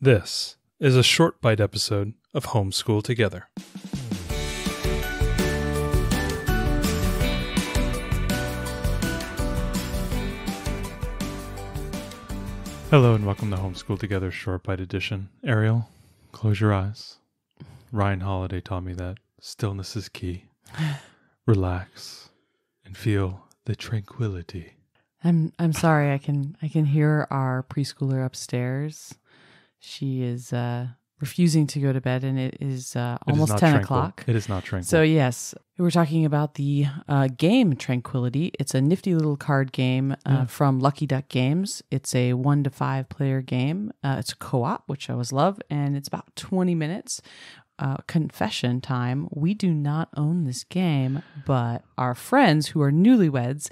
This is a short bite episode of Homeschool Together. Hello and welcome to Homeschool Together Short Bite Edition. Ariel, close your eyes. Ryan Holiday taught me that stillness is key. Relax and feel the tranquility. I'm sorry. I can hear our preschooler upstairs. She is refusing to go to bed, and it is almost 10 o'clock. It is not tranquil. So yes, we're talking about the game Tranquility. It's a nifty little card game from Lucky Duck Games. It's a 1 to 5 player game. It's a co-op, which I always love, and it's about 20 minutes. Confession time. We do not own this game, but our friends who are newlyweds,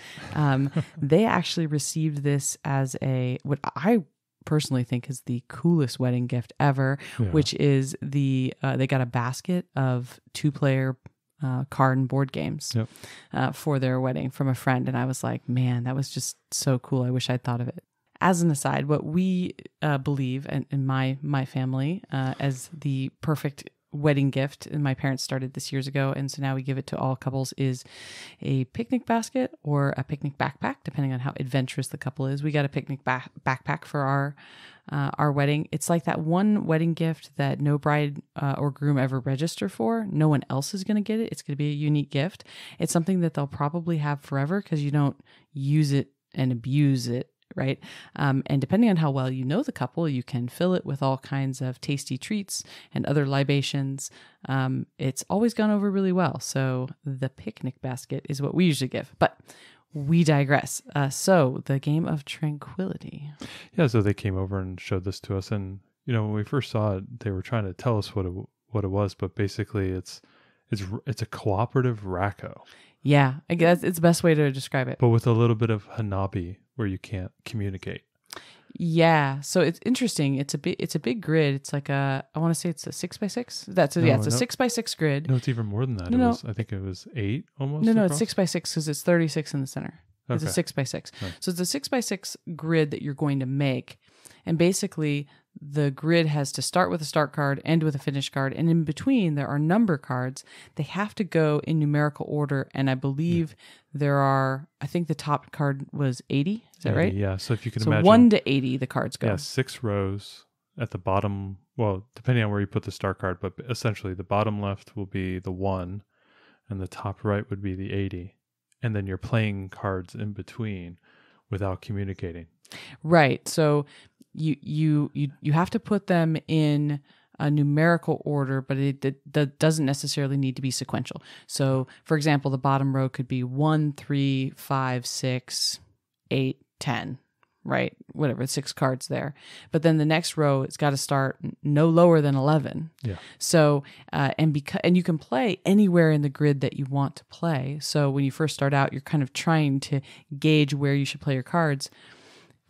they actually received this as what I personally think is the coolest wedding gift ever, which is they got a basket of 2-player card and board games for their wedding from a friend. And I was like, man, that was just so cool. I wish I'd thought of it. As an aside, what we believe in my family as the perfect wedding gift, and my parents started this years ago, and so now we give it to all couples, is a picnic basket or a picnic backpack, depending on how adventurous the couple is. We got a picnic backpack for our wedding. It's like that one wedding gift that no bride or groom ever register for. No one else is going to get it. It's going to be a unique gift. It's something that they'll probably have forever because you don't use it and abuse it. Right. And depending on how well you know the couple, you can fill it with all kinds of tasty treats and other libations. It's always gone over really well. So the picnic basket is what we usually give, but we digress. So the game of Tranquility. Yeah. So they came over and showed this to us. And, when we first saw it, they were trying to tell us what it was, but basically it's a cooperative racco. Yeah, I guess it's the best way to describe it. But with a little bit of hanabi where you can't communicate. Yeah, so it's interesting. It's a big grid. It's like I want to say it's a 6x6. It's a 6x6 grid. No, it's even more than that. I think it was 8 almost. No, it's 6x6 because it's 36 in the center. It's a 6x6. Right. So it's a 6x6 grid that you're going to make. And basically, the grid has to start with a start card, end with a finish card, and in between there are number cards. They have to go in numerical order, and I believe I think the top card was 80. Is that right? Yeah, so if you can imagine. 1 to 80 the cards go. Yeah, 6 rows at the bottom, well, depending on where you put the start card, but essentially the bottom left will be the 1, and the top right would be the 80. And then you're playing cards in between without communicating. Right, so you have to put them in a numerical order, but that doesn't necessarily need to be sequential. So, for example, the bottom row could be 1, 3, 5, 6, 8, 10, right? Whatever, 6 cards there. But then the next row, it's got to start no lower than 11. Yeah. So, and you can play anywhere in the grid that you want to play. So when you first start out, you're kind of trying to gauge where you should play your cards.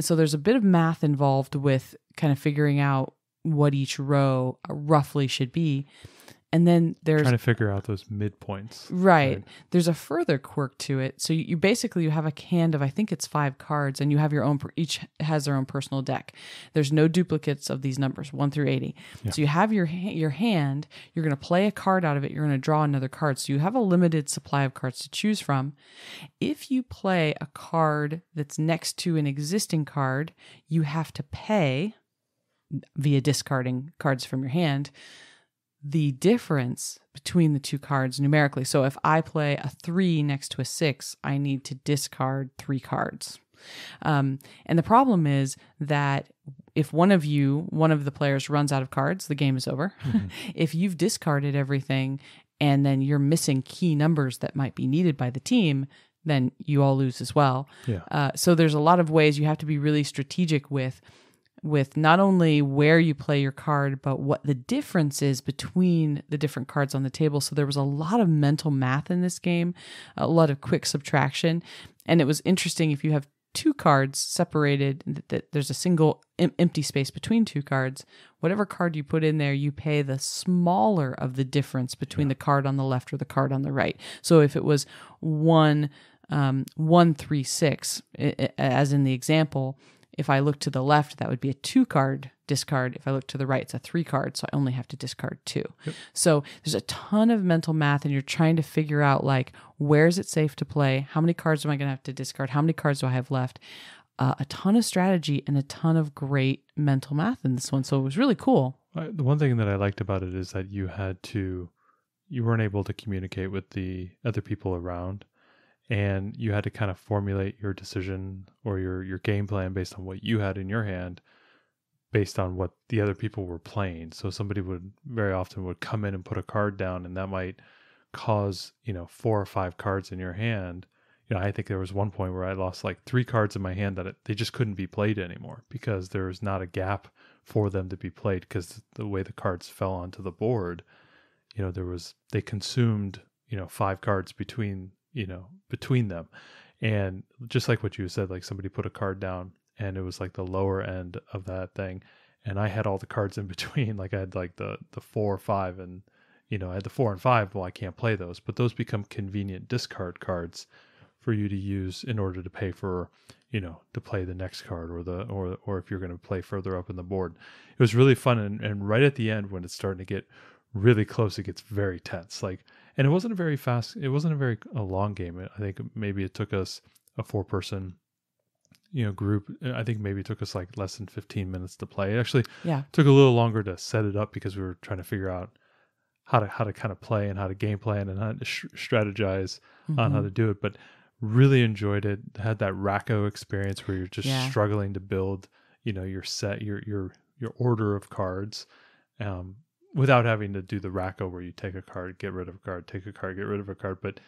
So there's a bit of math involved with kind of figuring out what each row roughly should be. And then there's trying to figure out those midpoints. Right. There's a further quirk to it. So you basically have a hand of, I think it's 5 cards, and you have your own, each has their own personal deck. There's no duplicates of these numbers, 1 through 80. Yeah. So you have your hand, you're going to play a card out of it, you're going to draw another card. So you have a limited supply of cards to choose from. If you play a card that's next to an existing card, you have to pay via discarding cards from your hand the difference between the 2 cards numerically. So if I play a 3 next to a 6, I need to discard 3 cards. And the problem is that if one of the players runs out of cards, the game is over. Mm-hmm. If you've discarded everything and then you're missing key numbers that might be needed by the team, then you all lose as well. Yeah. So there's a lot of ways you have to be really strategic with not only where you play your card, but what the difference is between the different cards on the table. So there was a lot of mental math in this game, a lot of quick subtraction. And it was interesting if you have 2 cards separated, that there's a single empty space between 2 cards. Whatever card you put in there, you pay the smaller of the difference between the card on the left or the card on the right. So if it was 1, 3, 6, as in the example, if I look to the left, that would be a 2-card discard. If I look to the right, it's a 3 card, so I only have to discard 2. Yep. So there's a ton of mental math, and you're trying to figure out like, where is it safe to play? How many cards am I going to have to discard? How many cards do I have left? A ton of strategy and a ton of great mental math in this one. So it was really cool. The one thing that I liked about it is that you weren't able to communicate with the other people around, and you had to kind of formulate your decision or your game plan based on what you had in your hand, based on what the other people were playing. So somebody would very often come in and put a card down, and that might cause, 4 or 5 cards in your hand. I think there was one point where I lost like 3 cards in my hand that they just couldn't be played anymore because there was not a gap for them to be played, because the way the cards fell onto the board, they consumed, 5 cards between them. And just like what you said, like somebody put a card down and it was like the lower end of that thing, and I had all the cards in between. Like I had like the 4 or 5, and I had the 4 and 5. Well, I can't play those, but those become convenient discard cards for you to use in order to pay for, to play the next card, or if you're going to play further up in the board. It was really fun. And right at the end, when it's starting to get really close, it gets very tense. And it wasn't a very long game. I think maybe it took us a 4-person, group. I think maybe it took us like less than 15 minutes to play. It actually took a little longer to set it up because we were trying to figure out how to kind of play and how to game plan and how to strategize on how to do it. But really enjoyed it. Had that Racco experience where you're just struggling to build, your set, your order of cards, without having to do the Racco where you take a card, get rid of a card, take a card, get rid of a card. But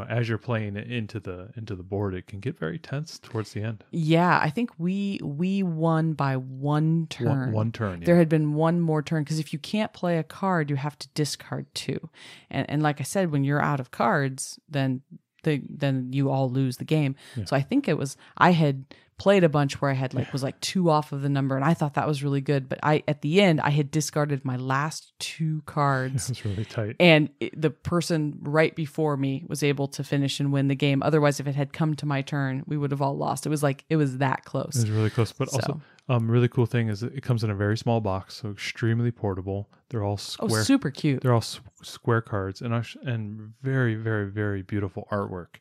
as you're playing it into the board, it can get very tense towards the end. Yeah, I think we won by 1 turn. One turn. Yeah. There had been one more turn, because if you can't play a card, you have to discard 2. And like I said, when you're out of cards, then you all lose the game. Yeah. So I think I had played a bunch where I had was 2 off of the number, and I thought that was really good. But at the end, I had discarded my last 2 cards. It was really tight. And the person right before me was able to finish and win the game. Otherwise, if it had come to my turn, we would have all lost. It was that close. It was really close. But also, really cool thing is it comes in a very small box, so extremely portable. They're all square. Oh, super cute. They're all square cards, and very, very, very beautiful artwork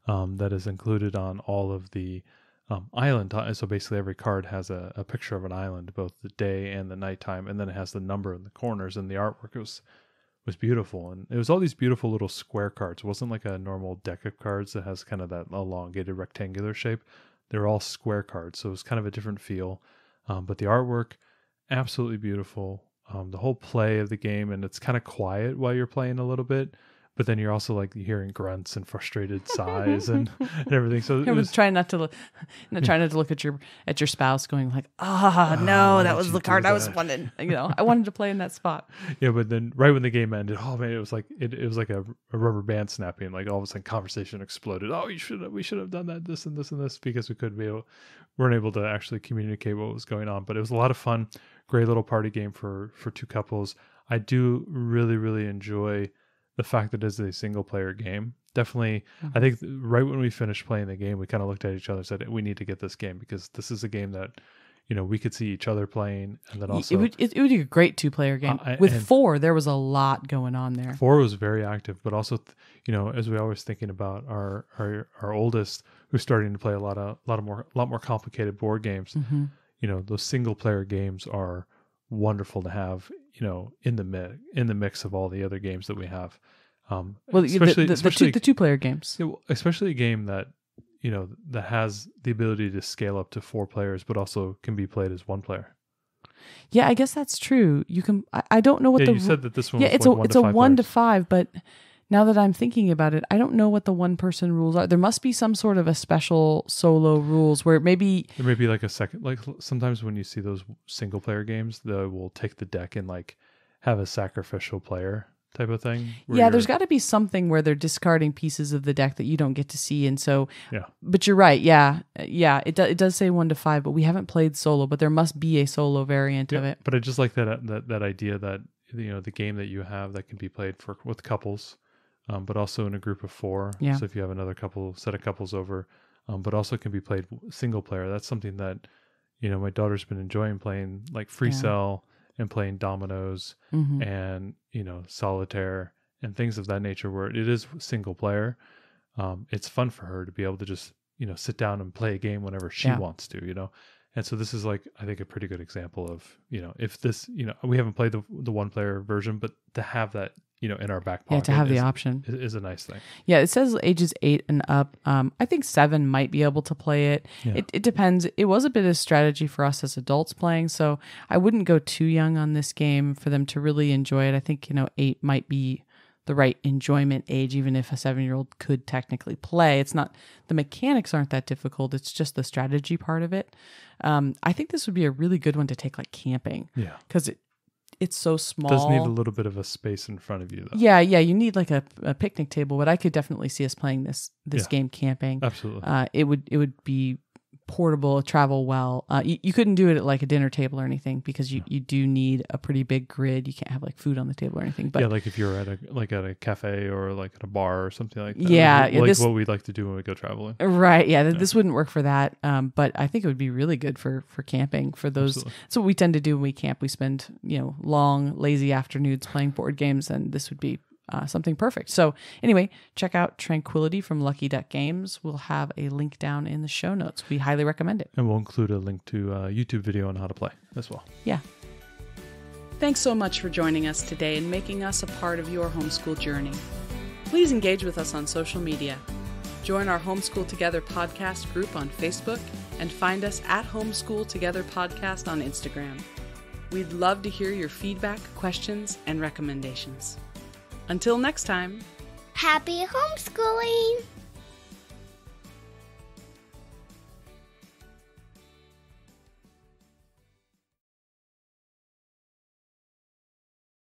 that is included on all of the island. So basically every card has a picture of an island, both the day and the nighttime, and then it has the number in the corners, and the artwork was beautiful. And it was all these beautiful little square cards. It wasn't like a normal deck of cards that has kind of that elongated rectangular shape. They're all square cards, so it was kind of a different feel. But the artwork, absolutely beautiful. The whole play of the game, and it's kind of quiet while you're playing a little bit, but then you're also hearing grunts and frustrated sighs and everything. So I was trying not to look at your spouse, going no, that was the card I was wanting. I wanted to play in that spot. Yeah, but then right when the game ended, oh man, it was like a rubber band snapping. Like all of a sudden, conversation exploded. Oh, we should have done that, this and this and this, because weren't able to actually communicate what was going on. But it was a lot of fun. Great little party game for 2 couples. I do really, really enjoy the fact that it's a single player game. Definitely, I think right when we finished playing the game, we kind of looked at each other and said, we need to get this game, because this is a game that, we could see each other playing. And then also it would be a great 2-player game. With 4, there was a lot going on there. 4 was very active, but also, as we always thinking about our oldest, who's starting to play a lot more complicated board games. Mm-hmm. Those single player games are wonderful to have, in the mix of all the other games that we have. Especially the 2-player games. Especially a game that, that has the ability to scale up to 4 players, but also can be played as 1 player. Yeah, I guess that's true. You can. I don't know what you said that this one. Yeah, was it's a 1 to 5, but now that I'm thinking about it, I don't know what the 1-person rules are. There must be some sort of a special solo rules where maybe there may be like a second. Like sometimes when you see those single player games, they will take the deck and have a sacrificial player type of thing. Yeah, there's got to be something where they're discarding pieces of the deck that you don't get to see, and so. Yeah. But you're right. Yeah. It does say 1 to 5, but we haven't played solo. But there must be a solo variant of it. But I just like that idea that the game that you have that can be played with couples. But also in a group of 4. Yeah. So if you have another set of couples over, but also can be played single player. That's something that, my daughter's been enjoying playing like Free Cell and playing dominoes and, solitaire and things of that nature where it is single player. It's fun for her to be able to just, sit down and play a game whenever she wants to, And so this is like, I think, a pretty good example of, if this, we haven't played the one player version, but to have that, in our back pocket. Yeah, to have the option is a nice thing. Yeah, it says ages 8 and up. I think 7 might be able to play it. Yeah. It depends. It was a bit of strategy for us as adults playing, so I wouldn't go too young on this game for them to really enjoy it. I think, 8 might be the right enjoyment age, even if a 7-year-old could technically play. It's not, the mechanics aren't that difficult. It's just the strategy part of it. I think this would be a really good one to take like camping. Yeah. Because it's so small. It does need a little bit of a space in front of you, though. Yeah, you need like a picnic table, but I could definitely see us playing this game camping. Absolutely. It would be portable, travel well. You couldn't do it at like a dinner table or anything because you do need a pretty big grid. You can't have like food on the table or anything. But like if you're at a cafe or like at a bar or something like that. Yeah, what we like to do when we go traveling. Right. Yeah, this wouldn't work for that. But I think it would be really good for camping for those. Absolutely. That's what we tend to do when we camp. We spend long lazy afternoons playing board games, and this would be something perfect. So anyway, check out Tranquility from Lucky Duck Games. We'll have a link down in the show notes. We highly recommend it. And we'll include a link to a YouTube video on how to play as well. Yeah. Thanks so much for joining us today and making us a part of your homeschool journey. Please engage with us on social media. Join our Homeschool Together podcast group on Facebook and find us at Homeschool Together Podcast on Instagram. We'd love to hear your feedback, questions, and recommendations. Until next time, happy homeschooling!